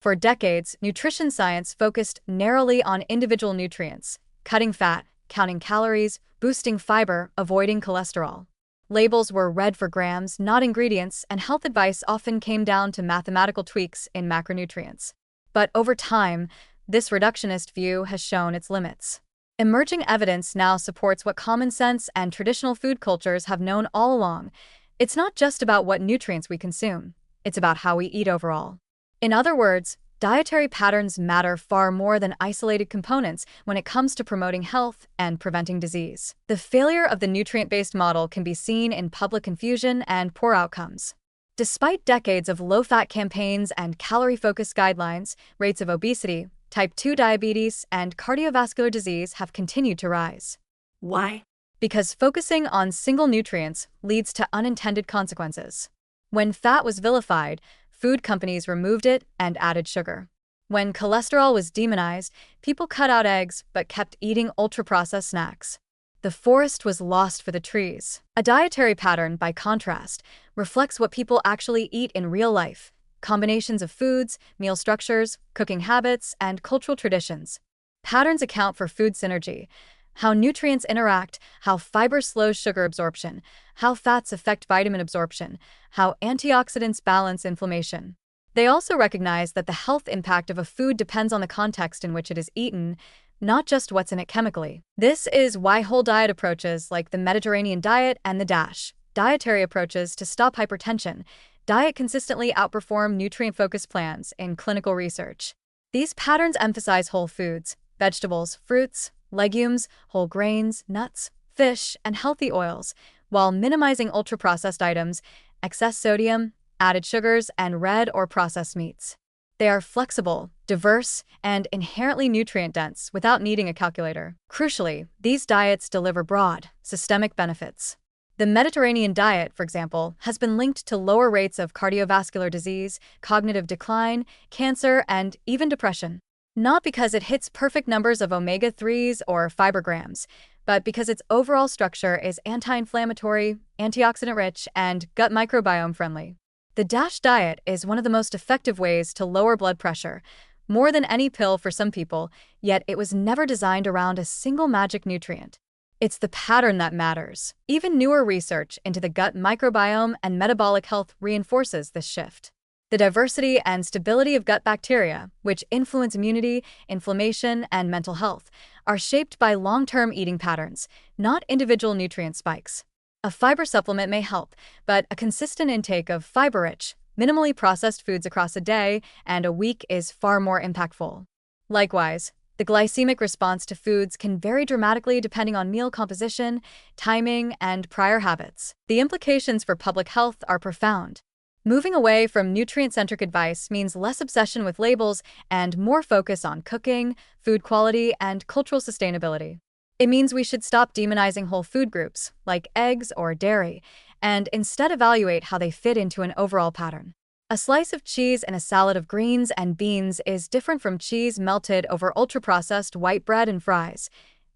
For decades, nutrition science focused narrowly on individual nutrients, cutting fat, counting calories, boosting fiber, avoiding cholesterol. Labels were read for grams, not ingredients, and health advice often came down to mathematical tweaks in macronutrients. But over time, this reductionist view has shown its limits. Emerging evidence now supports what common sense and traditional food cultures have known all along. It's not just about what nutrients we consume, it's about how we eat overall. In other words, dietary patterns matter far more than isolated components when it comes to promoting health and preventing disease. The failure of the nutrient-based model can be seen in public confusion and poor outcomes. Despite decades of low-fat campaigns and calorie-focused guidelines, rates of obesity, type 2 diabetes, and cardiovascular disease have continued to rise. Why? Because focusing on single nutrients leads to unintended consequences. When fat was vilified, food companies removed it and added sugar. When cholesterol was demonized, people cut out eggs but kept eating ultra-processed snacks. The forest was lost for the trees. A dietary pattern, by contrast, reflects what people actually eat in real life: combinations of foods, meal structures, cooking habits, and cultural traditions. Patterns account for food synergy: how nutrients interact, how fiber slows sugar absorption, how fats affect vitamin absorption, how antioxidants balance inflammation. They also recognize that the health impact of a food depends on the context in which it is eaten, not just what's in it chemically. This is why whole diet approaches like the Mediterranean diet and the DASH, dietary approaches to stop hypertension, diet consistently outperform nutrient-focused plans in clinical research. These patterns emphasize whole foods, vegetables, fruits, legumes, whole grains, nuts, fish, and healthy oils, while minimizing ultra-processed items, excess sodium, added sugars, and red or processed meats. They are flexible, diverse, and inherently nutrient-dense without needing a calculator. Crucially, these diets deliver broad, systemic benefits. The Mediterranean diet, for example, has been linked to lower rates of cardiovascular disease, cognitive decline, cancer, and even depression. Not because it hits perfect numbers of omega-3s or fiber grams, but because its overall structure is anti-inflammatory, antioxidant-rich, and gut microbiome-friendly. The DASH diet is one of the most effective ways to lower blood pressure, more than any pill for some people, yet it was never designed around a single magic nutrient. It's the pattern that matters. Even newer research into the gut microbiome and metabolic health reinforces this shift. The diversity and stability of gut bacteria, which influence immunity, inflammation, and mental health, are shaped by long-term eating patterns, not individual nutrient spikes. A fiber supplement may help, but a consistent intake of fiber-rich, minimally processed foods across a day and a week is far more impactful. Likewise, the glycemic response to foods can vary dramatically depending on meal composition, timing, and prior habits. The implications for public health are profound. Moving away from nutrient-centric advice means less obsession with labels and more focus on cooking, food quality, and cultural sustainability. It means we should stop demonizing whole food groups, like eggs or dairy, and instead evaluate how they fit into an overall pattern. A slice of cheese in a salad of greens and beans is different from cheese melted over ultra-processed white bread and fries,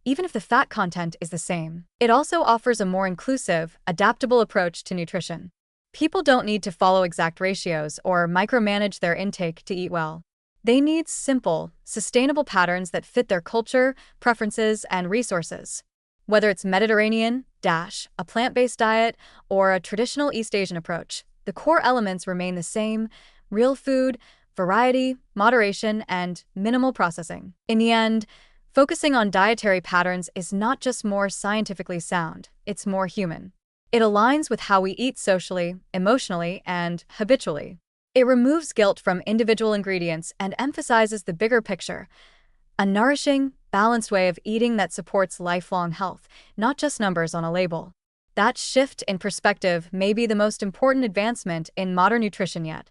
even if the fat content is the same. It also offers a more inclusive, adaptable approach to nutrition. People don't need to follow exact ratios or micromanage their intake to eat well. They need simple, sustainable patterns that fit their culture, preferences, and resources. Whether it's Mediterranean, DASH, a plant-based diet, or a traditional East Asian approach, the core elements remain the same: real food, variety, moderation, and minimal processing. In the end, focusing on dietary patterns is not just more scientifically sound, it's more human. It aligns with how we eat socially, emotionally, and habitually. It removes guilt from individual ingredients and emphasizes the bigger picture: a nourishing, balanced way of eating that supports lifelong health, not just numbers on a label. That shift in perspective may be the most important advancement in modern nutrition yet.